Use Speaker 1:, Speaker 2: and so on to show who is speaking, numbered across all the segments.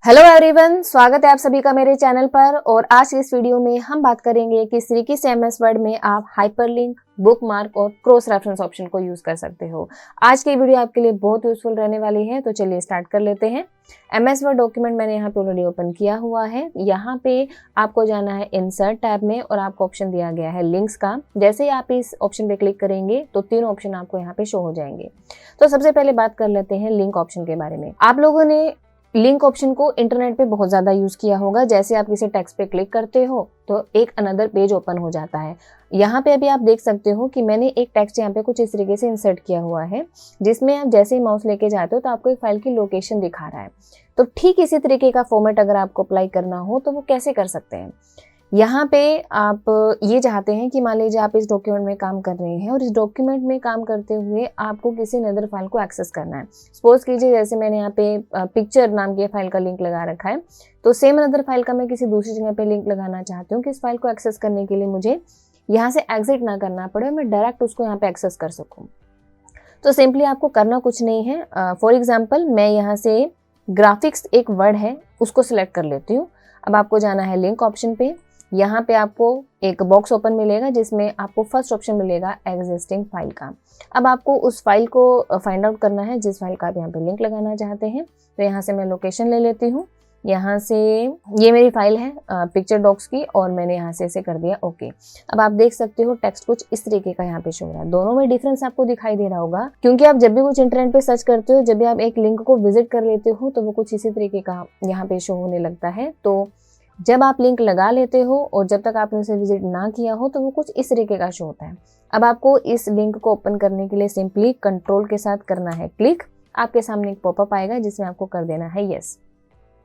Speaker 1: Hello everyone, स्वागत है आप सभी का मेरे चैनल पर। और आज की इस वीडियो में हम बात करेंगे कि तरीके से एमएस वर्ड में आप हाइपरलिंक, बुकमार्क और क्रॉस रेफरेंस ऑप्शन को यूज कर सकते हो। आज की वीडियो आपके लिए बहुत यूजफुल रहने वाली है, तो चलिए स्टार्ट कर लेते हैं। एमएस वर्ड डॉक्यूमेंट मैंने यहाँ पे ऑलरेडी ओपन किया हुआ है। यहाँ पे आपको जाना है इंसर्ट टैब में और आपको ऑप्शन दिया गया है लिंक्स का। जैसे ही आप इस ऑप्शन पे क्लिक करेंगे तो तीनों ऑप्शन आपको यहाँ पे शो हो जाएंगे। तो सबसे पहले बात कर लेते हैं लिंक ऑप्शन के बारे में। आप लोगों ने लिंक ऑप्शन को इंटरनेट पे बहुत ज़्यादा यूज़ किया होगा। जैसे आप किसी टेक्स्ट पे क्लिक करते हो तो एक अनदर पेज ओपन हो जाता है। यहाँ पे अभी आप देख सकते हो कि मैंने एक टेक्स्ट यहाँ पे कुछ इस तरीके से इंसर्ट किया हुआ है, जिसमें आप जैसे ही माउस लेके जाते हो तो आपको एक फाइल की लोकेशन दिखा रहा है। तो ठीक इसी तरीके का फॉर्मेट अगर आपको अप्लाई करना हो तो वो कैसे कर सकते हैं। यहाँ पे आप ये चाहते हैं कि मान लीजिए आप इस डॉक्यूमेंट में काम कर रहे हैं और इस डॉक्यूमेंट में काम करते हुए आपको किसी अदर फाइल को एक्सेस करना है। सपोज कीजिए जैसे मैंने यहाँ पे पिक्चर नाम की फाइल का लिंक लगा रखा है, तो सेम अनदर फाइल का मैं किसी दूसरी जगह पे लिंक लगाना चाहती हूँ कि इस फाइल को एक्सेस करने के लिए मुझे यहाँ से एग्जिट ना करना पड़े, मैं डायरेक्ट उसको यहाँ पे एक्सेस कर सकूँ। तो सिंपली आपको करना कुछ नहीं है। फॉर एग्जाम्पल मैं यहाँ से ग्राफिक्स एक वर्ड है उसको सिलेक्ट कर लेती हूँ। अब आपको जाना है लिंक ऑप्शन पे। यहाँ पे आपको एक बॉक्स ओपन मिलेगा जिसमें आपको फर्स्ट ऑप्शन मिलेगा एग्जिस्टिंग फाइल का। अब आपको उस फाइल को फाइंड आउट करना है जिस फाइल का आप यहाँ पे लिंक लगाना चाहते हैं। तो यहाँ से मैं लोकेशन ले लेती हूँ। यहाँ से ये मेरी फाइल है पिक्चर डॉक्स की और मैंने यहाँ से इसे कर दिया ओके। अब आप देख सकते हो टेक्स्ट कुछ इस तरीके का यहाँ पे शो हो रहा है। दोनों में डिफरेंस आपको दिखाई दे रहा होगा, क्योंकि आप जब भी कुछ इंटरनेट पे सर्च करते हो, जब भी आप एक लिंक को विजिट कर लेते हो तो वो कुछ इसी तरीके का यहाँ पे शो होने लगता है। तो जब आप लिंक लगा लेते हो और जब तक आपने उसे विजिट ना किया हो तो वो कुछ इस तरीके का शो होता है। अब आपको इस लिंक को ओपन करने के लिए सिंपली कंट्रोल के साथ करना है क्लिक। आपके सामने एक पॉपअप आएगा जिसमें आपको कर देना है यस।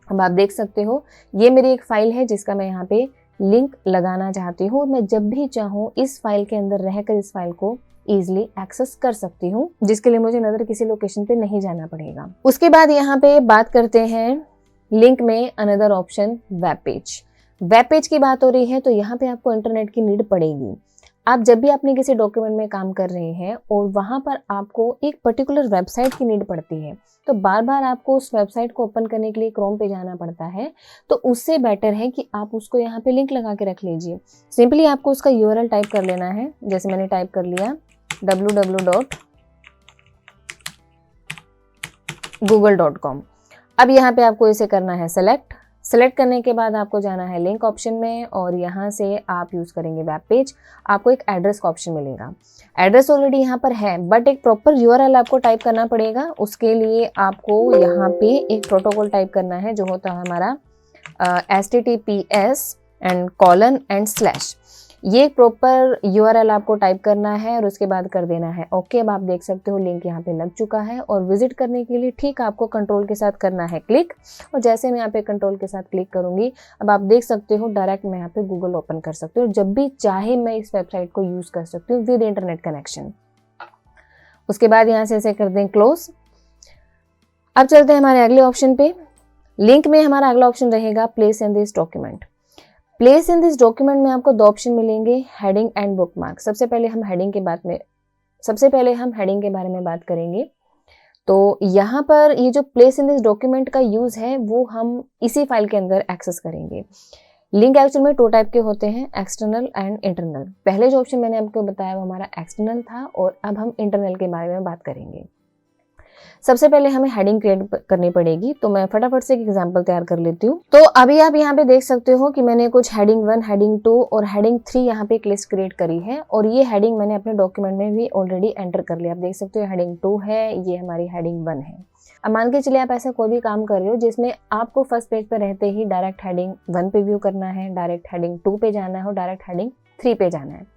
Speaker 1: अब आप देख सकते हो ये मेरी एक फाइल है जिसका मैं यहाँ पे लिंक लगाना चाहती हूँ। मैं जब भी चाहूँ इस फाइल के अंदर रहकर इस फाइल को इजिली एक्सेस कर सकती हूँ, जिसके लिए मुझे नजर किसी लोकेशन पे नहीं जाना पड़ेगा। उसके बाद यहाँ पे बात करते हैं लिंक में another option web page. Web page की बात हो रही है तो यहाँ पे आपको इंटरनेट की नीड पड़ेगी। आप जब भी अपने किसी डॉक्यूमेंट में काम कर रहे हैं और वहाँ पर आपको एक पर्टिकुलर वेबसाइट की नीड पड़ती है, तो बार बार आपको उस वेबसाइट को ओपन करने के लिए क्रोम पे जाना पड़ता है। तो उससे बेटर है कि आप उसको यहाँ पे लिंक लगा के रख लीजिए। सिंपली आपको उसका यूआरएल टाइप कर लेना है। जैसे मैंने टाइप कर लिया www.google.com। अब यहाँ पे आपको इसे करना है सेलेक्ट करने के बाद आपको जाना है लिंक ऑप्शन में और यहाँ से आप यूज़ करेंगे वेब पेज। आपको एक एड्रेस का ऑप्शन मिलेगा। एड्रेस ऑलरेडी यहाँ पर है बट एक प्रॉपर यूआरएल आपको टाइप करना पड़ेगा। उसके लिए आपको यहाँ पे एक प्रोटोकॉल टाइप करना है जो होता है हमारा https:// ये एक प्रॉपर यूआरएल आपको टाइप करना है और उसके बाद कर देना है ओके। अब आप देख सकते हो लिंक यहाँ पे लग चुका है और विजिट करने के लिए ठीक आपको कंट्रोल के साथ करना है क्लिक। और जैसे मैं यहाँ पे कंट्रोल के साथ क्लिक करूंगी, अब आप देख सकते हो डायरेक्ट मैं यहाँ पे गूगल ओपन कर सकती हूँ। जब भी चाहे मैं इस वेबसाइट को यूज कर सकती हूँ विद इंटरनेट कनेक्शन। उसके बाद यहाँ से इसे कर दें क्लोज। अब चलते हैं हमारे अगले ऑप्शन पे। लिंक में हमारा अगला ऑप्शन रहेगा place in this document. Place in this document में आपको दो ऑप्शन मिलेंगे, हेडिंग एंड बुकमार्क। सबसे पहले हम हेडिंग के बारे में बात करेंगे। तो यहाँ पर ये जो प्लेस इन दिस डॉक्यूमेंट का यूज है वो हम इसी फाइल के अंदर एक्सेस करेंगे। लिंक एक्चुअल में टू टाइप के होते हैं, एक्सटर्नल एंड इंटरनल। पहले जो ऑप्शन मैंने आपको बताया वो हमारा एक्सटर्नल था और अब हम इंटरनल के बारे में बात करेंगे। सबसे पहले हमें हेडिंग क्रिएट करनी पड़ेगी, तो मैं फटाफट से एक एग्जांपल तैयार कर लेती हूँ। तो अभी आप यहाँ पे देख सकते हो कि मैंने कुछ हेडिंग 1, हेडिंग 2 और हेडिंग 3 यहाँ पे एक लिस्ट क्रिएट करी है और ये हेडिंग मैंने अपने डॉक्यूमेंट में भी ऑलरेडी एंटर कर लिया। आप देख सकते हो हेडिंग 2 है, ये हमारी हेडिंग 1 है। अब मान के चलिए आप ऐसा कोई भी काम कर रहे हो जिसमें आपको फर्स्ट पेज पर रहते ही डायरेक्ट हेडिंग 1 पे व्यू करना है, डायरेक्ट हेडिंग 2 पे जाना है और डायरेक्ट हेडिंग 3 पे जाना है।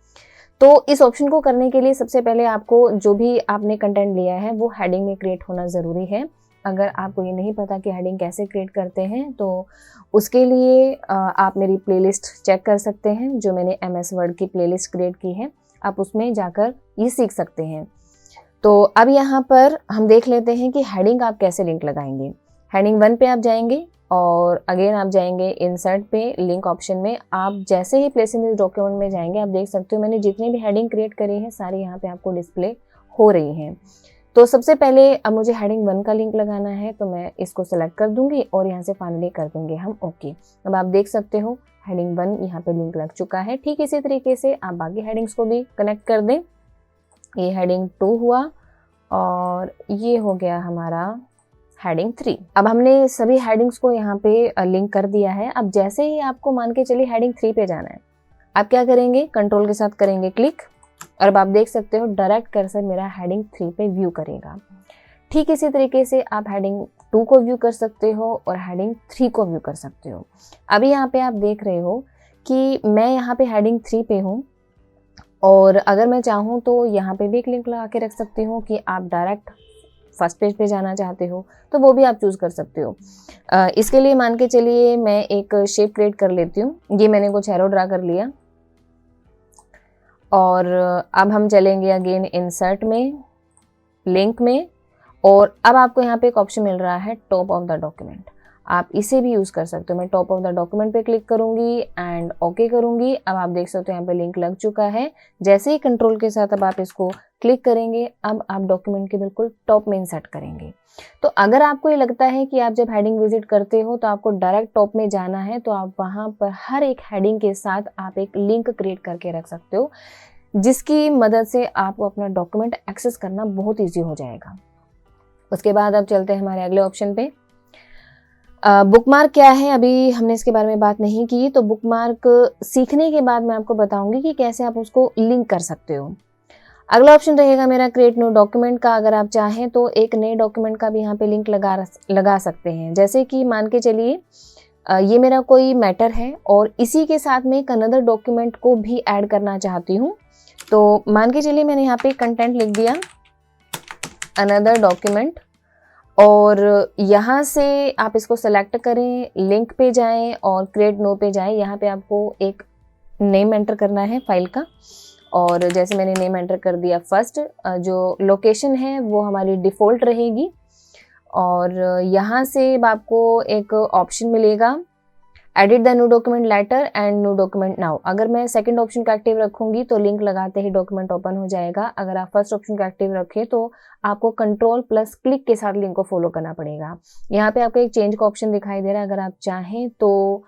Speaker 1: तो इस ऑप्शन को करने के लिए सबसे पहले आपको जो भी आपने कंटेंट लिया है वो हेडिंग में क्रिएट होना ज़रूरी है। अगर आपको ये नहीं पता कि हेडिंग कैसे क्रिएट करते हैं तो उसके लिए आप मेरी प्लेलिस्ट चेक कर सकते हैं, जो मैंने एमएस वर्ड की प्लेलिस्ट क्रिएट की है। आप उसमें जाकर ये सीख सकते हैं। तो अब यहाँ पर हम देख लेते हैं कि हेडिंग आप कैसे लिंक लगाएंगे। हेडिंग 1 पे आप जाएंगे और अगेन आप जाएंगे इंसर्ट पे, लिंक ऑप्शन में। आप जैसे ही प्लेस इन दिस डॉक्यूमेंट में जाएंगे आप देख सकते हो मैंने जितनी भी हेडिंग क्रिएट करी है सारी यहाँ पे आपको डिस्प्ले हो रही हैं। तो सबसे पहले अब मुझे हेडिंग 1 का लिंक लगाना है, तो मैं इसको सेलेक्ट कर दूंगी और यहाँ से फाइनली कर देंगे हम ओके। अब आप देख सकते हो हेडिंग 1 यहाँ पे लिंक लग चुका है। ठीक इसी तरीके से आप बाकी हेडिंग्स को भी कनेक्ट कर दें। ये हेडिंग 2 हुआ और ये हो गया हमारा हेडिंग 3। अब हमने सभी हेडिंग्स को यहाँ पे लिंक कर दिया है। अब जैसे ही आपको मान के चलिए हेडिंग 3 पे जाना है, आप क्या करेंगे, कंट्रोल के साथ करेंगे क्लिक और अब आप देख सकते हो डायरेक्ट कर्सर मेरा हेडिंग 3 पे व्यू करेगा। ठीक इसी तरीके से आप हेडिंग 2 को व्यू कर सकते हो और हेडिंग 3 को व्यू कर सकते हो। अभी यहाँ पे आप देख रहे हो कि मैं यहाँ पे हेडिंग 3 पे हूँ और अगर मैं चाहूँ तो यहाँ पे भी एक लिंक लगा के रख सकती हूँ कि आप डायरेक्ट फर्स्ट पेज पे जाना चाहते हो तो वो भी आप चूज़ कर सकते हो। इसके लिए मान के चलिए मैं एक शेप क्रिएट कर लेती हूँ। ये मैंने कुछ एरो ड्रा कर लिया और अब हम चलेंगे अगेन इंसर्ट में, लिंक में, और अब आपको यहाँ पे एक ऑप्शन मिल रहा है टॉप ऑफ द डॉक्यूमेंट। आप इसे भी यूज़ कर सकते हो। मैं टॉप ऑफ द डॉक्यूमेंट पे क्लिक करूँगी एंड ओके करूँगी। अब आप देख सकते हो यहाँ पे लिंक लग चुका है। जैसे ही कंट्रोल के साथ अब आप इसको क्लिक करेंगे, अब आप डॉक्यूमेंट के बिल्कुल टॉप में इंसर्ट करेंगे। तो अगर आपको ये लगता है कि आप जब हेडिंग विजिट करते हो तो आपको डायरेक्ट टॉप में जाना है, तो आप वहाँ पर हर एक हेडिंग के साथ आप एक लिंक क्रिएट करके रख सकते हो, जिसकी मदद से आपको अपना डॉक्यूमेंट एक्सेस करना बहुत ईजी हो जाएगा। उसके बाद अब चलते हैं हमारे अगले ऑप्शन पे। बुकमार्क क्या है, अभी हमने इसके बारे में बात नहीं की, तो बुकमार्क सीखने के बाद मैं आपको बताऊंगी कि कैसे आप उसको लिंक कर सकते हो। अगला ऑप्शन रहेगा मेरा क्रिएट न्यू डॉक्यूमेंट का। अगर आप चाहें तो एक नए डॉक्यूमेंट का भी यहाँ पे लिंक लगा सकते हैं। जैसे कि मान के चलिए ये मेरा कोई मैटर है और इसी के साथ में एक अनदर डॉक्यूमेंट को भी ऐड करना चाहती हूँ। तो मान के चलिए मैंने यहाँ पे कंटेंट लिख दिया अनदर डॉक्यूमेंट और यहाँ से आप इसको सेलेक्ट करें, लिंक पे जाएं और क्रिएट नो पे जाएं। यहाँ पे आपको एक नेम एंटर करना है फाइल का और जैसे मैंने नेम एंटर कर दिया फर्स्ट, जो लोकेशन है वो हमारी डिफ़ॉल्ट रहेगी और यहाँ से आपको एक ऑप्शन मिलेगा edit the new document letter and new document now. अगर मैं सेकंड ऑप्शन का एक्टिव रखूंगी तो लिंक लगाते ही डॉक्यूमेंट ओपन हो जाएगा। अगर आप फर्स्ट ऑप्शन का एक्टिव रखें तो आपको कंट्रोल प्लस क्लिक के साथ लिंक को फॉलो करना पड़ेगा। यहाँ पे आपको एक चेंज का ऑप्शन दिखाई दे रहा है। अगर आप चाहें तो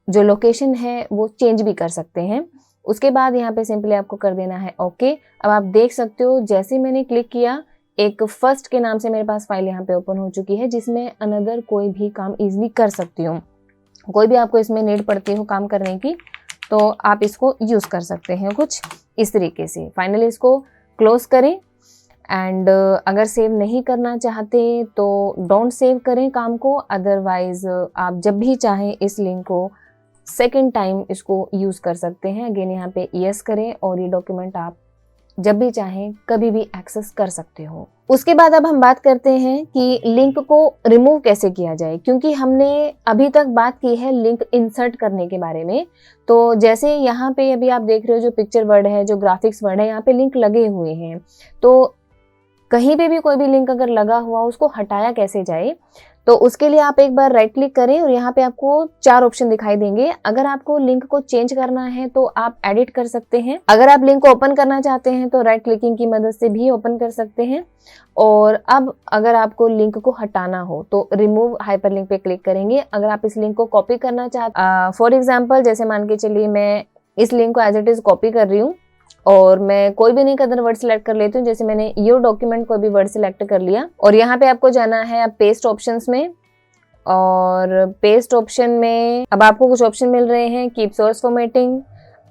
Speaker 1: जो लोकेशन है वो चेंज भी कर सकते हैं। उसके बाद यहाँ पे सिंपली आपको कर देना है ओके। अब आप देख सकते हो जैसे मैंने क्लिक किया, एक फर्स्ट के नाम से मेरे पास फाइल यहाँ पे ओपन हो चुकी है, जिसमें अनदर कोई भी काम इजीली कर सकती हूँ। कोई भी आपको इसमें नीड पड़ती हो काम करने की तो आप इसको यूज़ कर सकते हैं कुछ इस तरीके से। फाइनली इसको क्लोज करें एंड अगर सेव नहीं करना चाहते तो डोंट सेव करें काम को। अदरवाइज आप जब भी चाहें इस लिंक को सेकेंड टाइम इसको यूज़ कर सकते हैं। अगेन यहाँ पे यस करें और ये डॉक्यूमेंट आप जब भी चाहें कभी भी एक्सेस कर सकते हो। उसके बाद अब हम बात करते हैं कि लिंक को रिमूव कैसे किया जाए, क्योंकि हमने अभी तक बात की है लिंक इंसर्ट करने के बारे में। तो जैसे यहाँ पे अभी आप देख रहे हो जो पिक्चर वर्ड है, जो ग्राफिक्स वर्ड है, यहाँ पे लिंक लगे हुए हैं। तो कहीं पे भी कोई भी लिंक अगर लगा हुआ उसको हटाया कैसे जाए, तो उसके लिए आप एक बार राइट क्लिक करें और यहाँ पे आपको 4 ऑप्शन दिखाई देंगे। अगर आपको लिंक को चेंज करना है तो आप एडिट कर सकते हैं। अगर आप लिंक को ओपन करना चाहते हैं तो राइट क्लिकिंग की मदद से भी ओपन कर सकते हैं। और अब अगर आपको लिंक को हटाना हो तो रिमूव हाइपरलिंक पे क्लिक करेंगे। अगर आप इस लिंक को कॉपी करना चाहते, फॉर एग्जाम्पल जैसे मान के चलिए मैं इस लिंक को एज इट इज कॉपी कर रही हूँ और मैं कोई भी नहीं अदर वर्ड सिलेक्ट कर लेती हूँ। जैसे मैंने योर डॉक्यूमेंट कोई भी वर्ड सिलेक्ट कर लिया और यहाँ पे आपको जाना है अब पेस्ट ऑप्शंस में, और पेस्ट ऑप्शन में अब आपको कुछ ऑप्शन मिल रहे हैं keep source formatting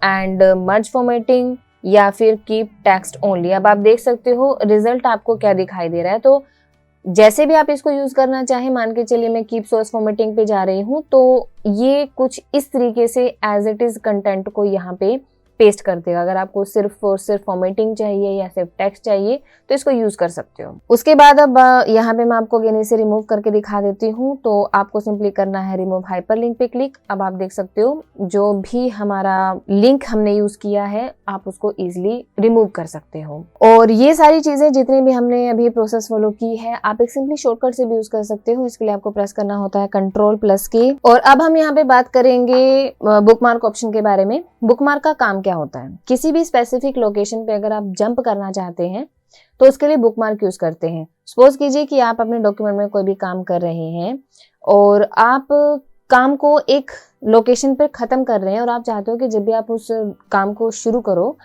Speaker 1: and merge formatting या फिर कीप टेक्स्ट ओनली। अब आप देख सकते हो रिजल्ट आपको क्या दिखाई दे रहा है। तो जैसे भी आप इसको यूज करना चाहें, मान के चलिए मैं कीप सोर्स फॉर्मेटिंग पे जा रही हूँ तो ये कुछ इस तरीके से एज इट इज कंटेंट को यहाँ पे पेस्ट कर देगा। अगर आपको सिर्फ और सिर्फ फॉर्मेटिंग चाहिए या सिर्फ टेक्स्ट चाहिए तो इसको यूज कर सकते हो। उसके बाद अब यहाँ पे मैं आपको अगेन इसे रिमूव करके दिखा देती हूँ। तो आपको सिंपली करना है रिमूव हाइपरलिंक पे क्लिक। अब आप देख सकते हो जो भी हमारा लिंक हमने यूज किया है आप उसको इजिली रिमूव कर सकते हो। और ये सारी चीजें जितनी भी हमने अभी प्रोसेस फॉलो की है आप एक सिंपली शॉर्टकट से भी यूज कर सकते हो। इसके लिए आपको प्रेस करना होता है कंट्रोल प्लस की। और अब हम यहाँ पे बात करेंगे बुकमार्क ऑप्शन के बारे में। बुकमार्क का काम क्या होता है, किसी भी स्पेसिफिक लोकेशन पे अगर आप जंप करना चाहते हैं तो उसके लिए बुक मार्क यूज करते हैं। सपोज कीजिए कि आप अपने डॉक्यूमेंट में कोई भी काम कर रहे हैं और आप काम को एक लोकेशन पर खत्म कर रहे हैं और आप चाहते हो कि जब भी आप उस काम को शुरू करो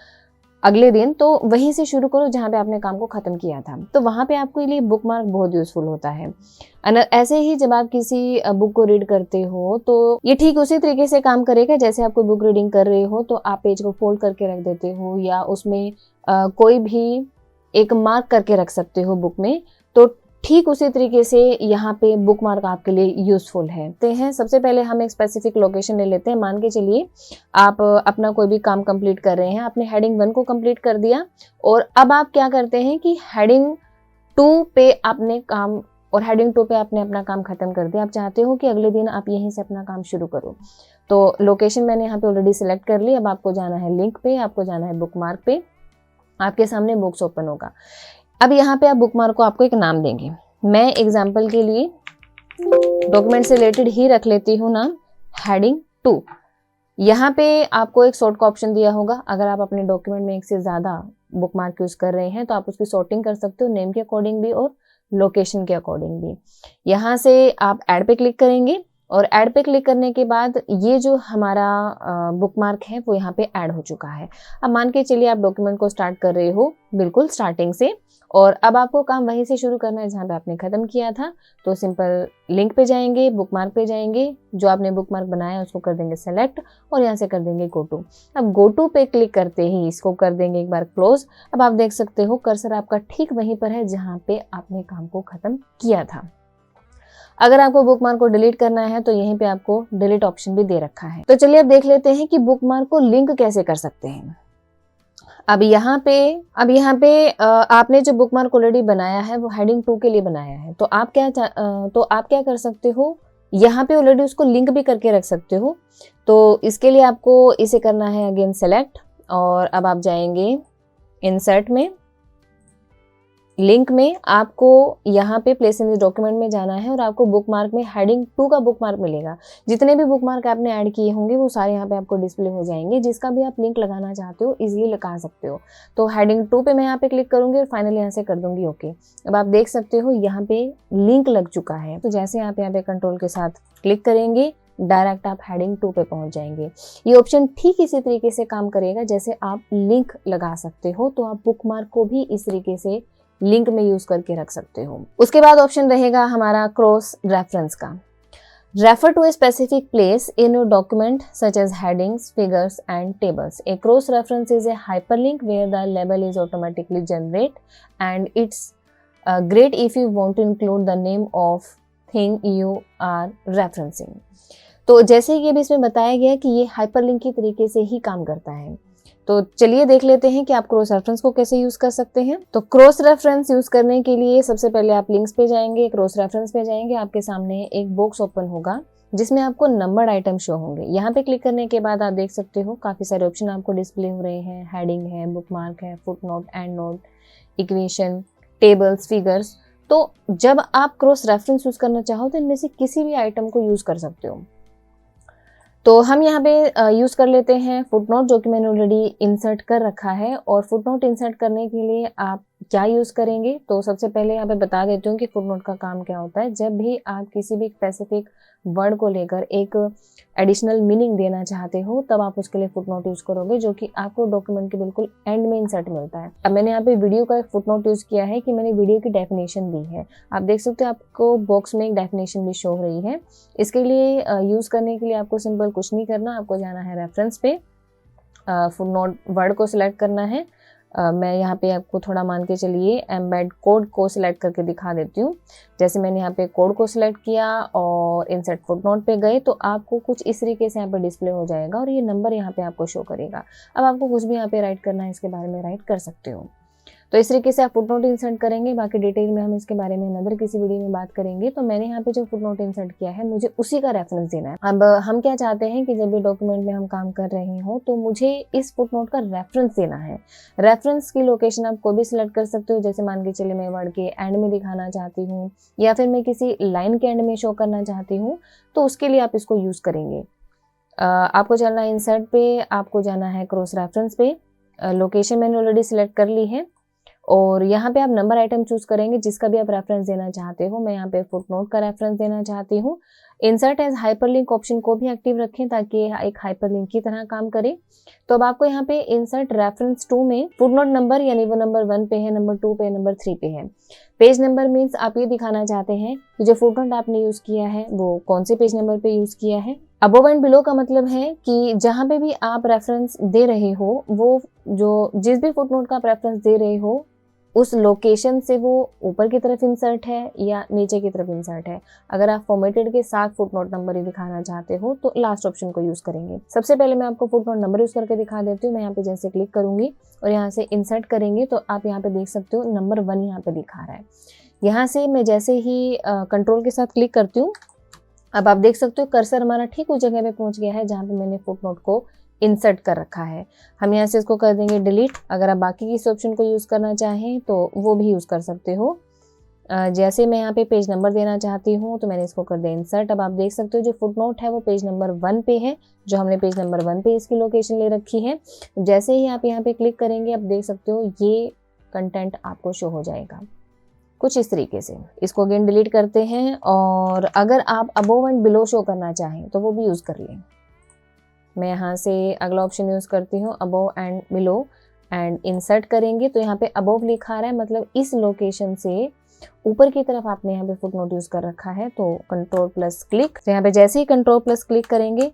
Speaker 1: अगले दिन, तो वहीं से शुरू करो जहाँ पे आपने काम को खत्म किया था। तो वहाँ पे आपके लिए बुक मार्क बहुत यूजफुल होता है। ऐसे ही जब आप किसी बुक को रीड करते हो तो ये ठीक उसी तरीके से काम करेगा जैसे आप कोई बुक रीडिंग कर रहे हो, तो आप पेज को फोल्ड करके रख देते हो या उसमें कोई भी एक मार्क करके रख सकते हो बुक में। तो ठीक उसी तरीके से यहाँ पे बुक मार्क आपके लिए यूजफुल है। तो हैं सबसे पहले हम एक स्पेसिफिक लोकेशन ले लेते हैं। मान के चलिए आप अपना कोई भी काम कंप्लीट कर रहे हैं, आपने हेडिंग 1 को कंप्लीट कर दिया और अब आप क्या करते हैं कि हेडिंग 2 पे आपने काम और हेडिंग 2 पे आपने अपना काम खत्म कर दिया। आप चाहते हो कि अगले दिन आप यहीं से अपना काम शुरू करो। तो लोकेशन मैंने यहाँ पे ऑलरेडी सिलेक्ट कर ली। अब आपको जाना है लिंक पे, आपको जाना है बुक मार्क पे, आपके सामने बुक्स ओपन होगा। अब यहाँ पे आप बुक मार्क को आपको एक नाम देंगे। मैं एग्जाम्पल के लिए डॉक्यूमेंट से रिलेटेड ही रख लेती हूँ नाम, हेडिंग 2। यहाँ पे आपको एक सॉर्ट का ऑप्शन दिया होगा। अगर आप अपने डॉक्यूमेंट में एक से ज़्यादा बुक मार्क यूज कर रहे हैं तो आप उसकी सॉर्टिंग कर सकते हो, नेम के अकॉर्डिंग भी और लोकेशन के अकॉर्डिंग भी। यहाँ से आप ऐड पे क्लिक करेंगे और ऐड पे क्लिक करने के बाद ये जो हमारा बुक मार्क है वो यहाँ पे ऐड हो चुका है। अब मान के चलिए आप डॉक्यूमेंट को स्टार्ट कर रहे हो बिल्कुल स्टार्टिंग से और अब आपको काम वहीं से शुरू करना है जहाँ पे आपने खत्म किया था। तो सिंपल लिंक पे जाएंगे, बुक मार्क पे जाएंगे, जो आपने बुक मार्क बनाया उसको कर देंगे सेलेक्ट और यहाँ से कर देंगे गो टू। अब गो टू पे क्लिक करते ही इसको कर देंगे एक बार क्लोज। अब आप देख सकते हो कर्सर आपका ठीक वहीं पर है जहाँ पे आपने काम को खत्म किया था। अगर आपको बुक मार्क को डिलीट करना है तो यहीं पे आपको डिलीट ऑप्शन भी दे रखा है। तो चलिए अब देख लेते हैं कि बुक मार्क को लिंक कैसे कर सकते हैं। अब यहाँ पे आपने जो बुक मार्क ऑलरेडी बनाया है वो हेडिंग 2 के लिए बनाया है। तो आप क्या कर सकते हो, यहाँ पे ऑलरेडी उसको लिंक भी करके रख सकते हो। तो इसके लिए आपको इसे करना है अगेन सेलेक्ट और अब आप जाएंगे इंसर्ट में, लिंक में आपको यहाँ पे प्लेस इन दिस डॉक्यूमेंट में जाना है और आपको बुक मार्क में हेडिंग 2 का बुक मार्क मिलेगा। जितने भी बुक मार्क आपने ऐड किए होंगे वो सारे यहाँ पे आपको डिस्प्ले हो जाएंगे। जिसका भी आप लिंक लगाना चाहते हो इजीली लगा सकते हो। तो हेडिंग 2 पे मैं यहाँ पे क्लिक करूंगी और फाइनली यहाँ से कर दूंगी ओके। अब आप देख सकते हो यहाँ पे लिंक लग चुका है। तो जैसे आप यहाँ पे कंट्रोल के साथ क्लिक करेंगे डायरेक्ट आप हेडिंग 2 पे पहुंच जाएंगे। ये ऑप्शन ठीक इसी तरीके से काम करेगा जैसे आप लिंक लगा सकते हो। तो आप बुक मार्क को भी इस तरीके से लिंक में यूज करके रख सकते हो। उसके बाद ऑप्शन रहेगा हमारा क्रॉस रेफरेंस का। Refer to a specific place in your document such as headings, figures and tables. A cross reference is a hyperlink where the label is automatically generate and it's great if you want to include the name of thing you are referencing. तो जैसे कि अभी इसमें बताया गया कि ये hyperlink की तरीके से ही काम करता है। तो चलिए देख लेते हैं कि आप क्रॉस रेफरेंस को कैसे यूज कर सकते हैं। तो क्रॉस रेफरेंस यूज करने के लिए सबसे पहले आप लिंक्स पे जाएंगे, क्रॉस रेफरेंस पे जाएंगे, आपके सामने एक बॉक्स ओपन होगा जिसमें आपको नंबर्ड आइटम शो होंगे। यहाँ पे क्लिक करने के बाद आप देख सकते हो काफी सारे ऑप्शन आपको डिस्प्ले हो रहे हैं। हेडिंग है, बुक मार्क है, foot note, and note, equation, tables, figures. तो जब आप क्रॉस रेफरेंस यूज करना चाहो तो इनमें से किसी भी आइटम को यूज कर सकते हो। तो हम यहाँ पे यूज कर लेते हैं फुटनोट, जो कि मैंने ऑलरेडी इंसर्ट कर रखा है। और फुटनोट इंसर्ट करने के लिए आप क्या यूज करेंगे, तो सबसे पहले यहाँ पे बता देती हूँ कि फुटनोट का काम क्या होता है। जब भी आप किसी भी स्पेसिफिक वर्ड को लेकर एक एडिशनल मीनिंग देना चाहते हो तब आप उसके लिए फुटनोट यूज करोगे, जो कि आपको डॉक्यूमेंट के बिल्कुल एंड में इंसर्ट मिलता है। अब मैंने यहाँ पे वीडियो का एक फुटनोट यूज किया है कि मैंने वीडियो की डेफिनेशन दी है। आप देख सकते हो आपको बॉक्स में एक डेफिनेशन भी शो हो रही है। इसके लिए यूज करने के लिए आपको सिंपल कुछ नहीं करना, आपको जाना है रेफरेंस पे, फुटनोट वर्ड को सिलेक्ट करना है। मैं यहाँ पे आपको थोड़ा मान के चलिए एम्बेड कोड को सिलेक्ट करके दिखा देती हूँ। जैसे मैंने यहाँ पे कोड को सिलेक्ट किया और इंसर्ट फुटनोट पे गए तो आपको कुछ इस तरीके से यहाँ पे डिस्प्ले हो जाएगा और ये नंबर यहाँ पे आपको शो करेगा। अब आपको कुछ भी यहाँ पे राइट करना है इसके बारे में राइट कर सकते हो। तो इस तरीके से आप फुटनोट इंसर्ट करेंगे। बाकी डिटेल में हम इसके बारे में अदर किसी वीडियो में बात करेंगे। तो मैंने यहाँ पे जो फुटनोट इंसर्ट किया है मुझे उसी का रेफरेंस देना है। अब हम क्या चाहते हैं कि जब भी डॉक्यूमेंट में हम काम कर रहे हो तो मुझे इस फुटनोट का रेफरेंस देना है। रेफरेंस की लोकेशन आप कोई भी सिलेक्ट कर सकते हो। जैसे मान के चलिए मैं वर्ड के एंड में दिखाना चाहती हूँ या फिर मैं किसी लाइन के एंड में शो करना चाहती हूँ तो उसके लिए आप इसको यूज करेंगे। आपको चलना है इंसर्ट पे, आपको जाना है क्रॉस रेफरेंस पे। लोकेशन मैंने ऑलरेडी सिलेक्ट कर ली है और यहाँ पे आप नंबर आइटम चूज करेंगे जिसका भी आप रेफरेंस देना चाहते हो। मैं यहाँ पे फुटनोट का रेफरेंस देना चाहती हूँ। इंसर्ट एज हाइपरलिंक ऑप्शन को भी एक्टिव रखें ताकि ये एक हाइपरलिंक की तरह काम करे। तो अब आपको यहाँ पे इंसर्ट रेफरेंस टू में फुटनोट नंबर यानी वो नंबर 1 पे है, नंबर 2 पे, नंबर 3 पे है। पेज नंबर मीन्स आप ये दिखाना चाहते हैं कि जो फुटनोट आपने यूज किया है वो कौन से पेज नंबर पे यूज किया है। अबोव एंड बिलो का मतलब है कि जहां पे भी आप रेफरेंस दे रहे हो वो जो जिस भी फुटनोट का आप रेफरेंस दे रहे हो उस लोकेशन से वो ऊपर की तरफ इंसर्ट है या नीचे की तरफ इंसर्ट है। अगर आप फॉर्मेटेड के साथ फुटनोट नंबर ही दिखाना चाहते हो तो लास्ट ऑप्शन को यूज करेंगे। सबसे पहले मैं आपको फुटनोट नंबर यूज करके दिखा देती हूँ। मैं यहाँ पे जैसे क्लिक करूंगी और यहाँ से इंसर्ट करेंगे तो आप यहाँ पे देख सकते हो नंबर 1 यहाँ पे दिखा रहा है। यहाँ से मैं जैसे ही कंट्रोल के साथ क्लिक करती हूँ, अब आप देख सकते हो कर्सर हमारा ठीक उस जगह पे पहुंच गया है जहाँ पे मैंने फुटनोट को इंसर्ट कर रखा है। हम यहाँ से इसको कर देंगे डिलीट। अगर आप बाकी किसी ऑप्शन को यूज़ करना चाहें तो वो भी यूज़ कर सकते हो। जैसे मैं यहाँ पे पेज नंबर देना चाहती हूँ तो मैंने इसको कर दिया इंसर्ट। अब आप देख सकते हो जो फुटनोट है वो पेज नंबर 1 पे है, जो हमने पेज नंबर 1 पे इसकी लोकेशन ले रखी है। जैसे ही आप यहाँ पे क्लिक करेंगे आप देख सकते हो ये कंटेंट आपको शो हो जाएगा कुछ इस तरीके से। इसको अगेन डिलीट करते हैं और अगर आप अबोव एंड बिलो शो करना चाहें तो वो भी यूज़ कर लें। मैं यहाँ से अगला ऑप्शन यूज़ करती हूँ above and below and insert करेंगे तो यहाँ पे अबोव लिखा रहा है मतलब इस लोकेशन से ऊपर की तरफ आपने यहाँ पे फुटनोट यूज़ कर रखा है। तो कंट्रोल प्लस क्लिक, तो यहाँ पे जैसे ही कंट्रोल प्लस क्लिक करेंगे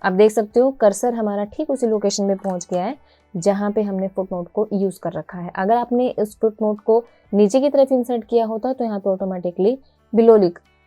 Speaker 1: आप देख सकते हो कर्सर हमारा ठीक उसी लोकेशन में पहुंच गया है जहां पे हमने फुटनोट को यूज कर रखा है। अगर आपने इस फुटनोट को नीचे की तरफ इंसर्ट किया होता तो यहाँ पे ऑटोमेटिकली बिलो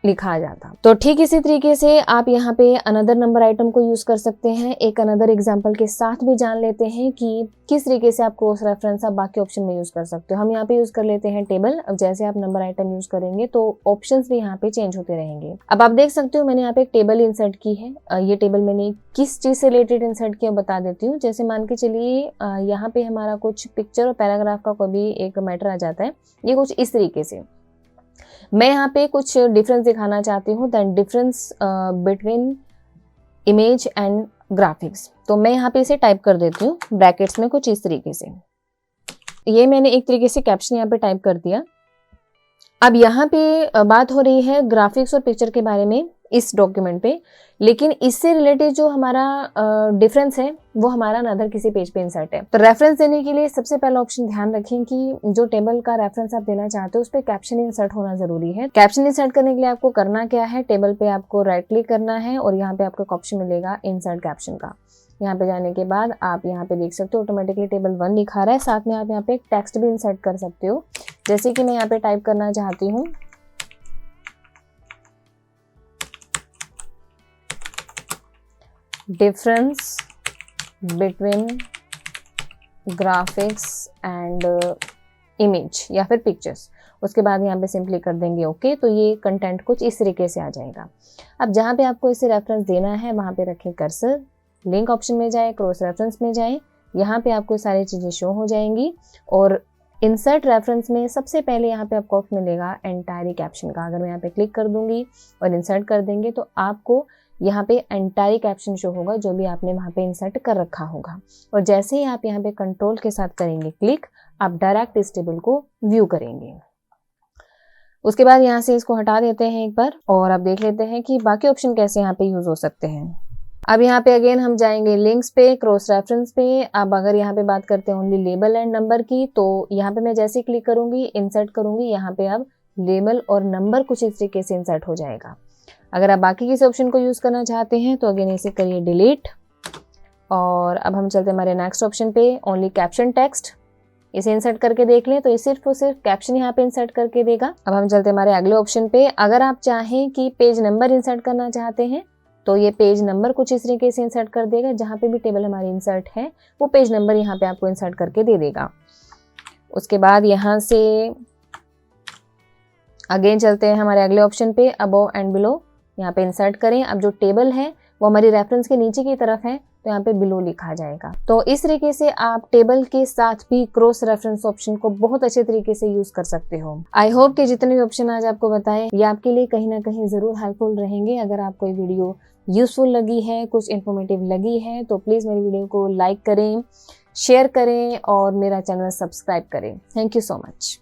Speaker 1: लिखा आ जाता। तो ठीक इसी तरीके से आप यहाँ पे अनदर नंबर आइटम को यूज कर सकते हैं। एक अनदर एग्जांपल के साथ भी जान लेते हैं कि किस तरीके से आप क्रॉस रेफरेंस आप बाकी ऑप्शन में यूज कर सकते हो। हम यहाँ पे यूज कर लेते हैं टेबल। अब जैसे आप नंबर आइटम यूज करेंगे तो ऑप्शंस भी यहाँ पे चेंज होते रहेंगे। अब आप देख सकते हो मैंने यहाँ पे एक टेबल इंसर्ट की है। ये टेबल मैंने किस चीज से रिलेटेड इंसर्ट किया बता देती हूँ। जैसे मान के चलिए यहाँ पे हमारा कुछ पिक्चर और पैराग्राफ का कोई भी एक मैटर आ जाता है। ये कुछ इस तरीके से मैं यहाँ पे कुछ डिफरेंस दिखाना चाहती हूँ, that difference between image and graphics. तो मैं यहाँ पे इसे टाइप कर देती हूँ ब्रैकेट्स में कुछ इस तरीके से। ये मैंने एक तरीके से कैप्शन यहाँ पे टाइप कर दिया। अब यहाँ पे बात हो रही है ग्राफिक्स और पिक्चर के बारे में इस डॉक्यूमेंट पे, लेकिन इससे रिलेटेड जो हमारा डिफरेंस है वो हमारा अनदर किसी पेज पे इंसर्ट है। तो रेफरेंस देने के लिए सबसे पहला ऑप्शन ध्यान रखें कि जो टेबल का रेफरेंस आप देना चाहते हो उस पर कैप्शन इंसर्ट होना जरूरी है। कैप्शन इंसर्ट करने के लिए आपको करना क्या है, टेबल पे आपको राइट क्लिक करना है और यहाँ पे आपको एक ऑप्शन मिलेगा इंसर्ट कैप्शन का। यहाँ पे जाने के बाद आप यहाँ पे देख सकते हो ऑटोमेटिकली टेबल 1 लिखा रहा है। साथ में आप यहाँ पे एक टेक्स्ट भी इंसर्ट कर सकते हो। जैसे कि मैं यहाँ पे टाइप करना चाहती हूँ difference between graphics and image या फिर पिक्चर्स। उसके बाद यहाँ पे सिंपली कर देंगे ओके। तो ये कंटेंट कुछ इस तरीके से आ जाएगा। अब जहाँ पे आपको इसे रेफरेंस देना है वहाँ पे रखें कर्सर, लिंक ऑप्शन में जाए, क्रॉस रेफरेंस में जाए। यहाँ पे आपको सारी चीज़ें शो हो जाएंगी और इंसर्ट रेफरेंस में सबसे पहले यहाँ पे आपको ऑप्शन मिलेगा एंटायर कैप्शन का। अगर मैं यहाँ पे क्लिक कर दूंगी और इंसर्ट कर देंगे तो आपको यहाँ पे एंटायर कैप्शन शो होगा जो भी आपने वहाँ पे इंसर्ट कर रखा होगा। और जैसे ही आप यहाँ पे कंट्रोल के साथ करेंगे क्लिक, आप डायरेक्ट इस टेबल को व्यू करेंगे। उसके बाद यहाँ से इसको हटा देते हैं एक बार और आप देख लेते हैं कि बाकी ऑप्शन कैसे यहाँ पे यूज हो सकते हैं। अब यहाँ पे अगेन हम जाएंगे लिंक्स पे, क्रॉस रेफरेंस पे। अब अगर यहाँ पे बात करते हैं ओनली लेबल एंड नंबर की, तो यहाँ पे मैं जैसे ही क्लिक करूंगी इंसर्ट करूंगी, यहाँ पे अब लेबल और नंबर कुछ इस तरीके से इंसर्ट हो जाएगा। अगर आप बाकी किसी ऑप्शन को यूज करना चाहते हैं तो अगेन इसे करिए डिलीट। और अब हम चलते हैं हमारे नेक्स्ट ऑप्शन पे, ओनली कैप्शन टेक्स्ट। इसे इंसर्ट करके देख लें तो ये सिर्फ और सिर्फ कैप्शन यहाँ पे इंसर्ट करके देगा। अब हम चलते हैं हमारे अगले ऑप्शन पे। अगर आप चाहें कि पेज नंबर इंसर्ट करना चाहते हैं तो ये पेज नंबर कुछ इस तरीके से इंसर्ट कर देगा। जहाँ पे भी टेबल हमारी इंसर्ट है वो पेज नंबर यहाँ पे आपको इंसर्ट करके दे देगा। उसके बाद यहाँ से अगेन चलते हैं हमारे अगले ऑप्शन पे, अबोव एंड बिलो। यहाँ पे इंसर्ट करें। अब जो टेबल है वो हमारी रेफरेंस के नीचे की तरफ है तो यहाँ पे बिलो लिखा जाएगा। तो इस तरीके से आप टेबल के साथ भी क्रॉस रेफरेंस ऑप्शन को बहुत अच्छे तरीके से यूज कर सकते हो। आई होप कि जितने भी ऑप्शन आज आपको बताए ये आपके लिए कहीं ना कहीं जरूर हेल्पफुल रहेंगे। अगर आपको ये वीडियो यूजफुल लगी है, कुछ इन्फॉर्मेटिव लगी है तो प्लीज मेरी वीडियो को लाइक करें, शेयर करें और मेरा चैनल सब्सक्राइब करें। Thank you so much.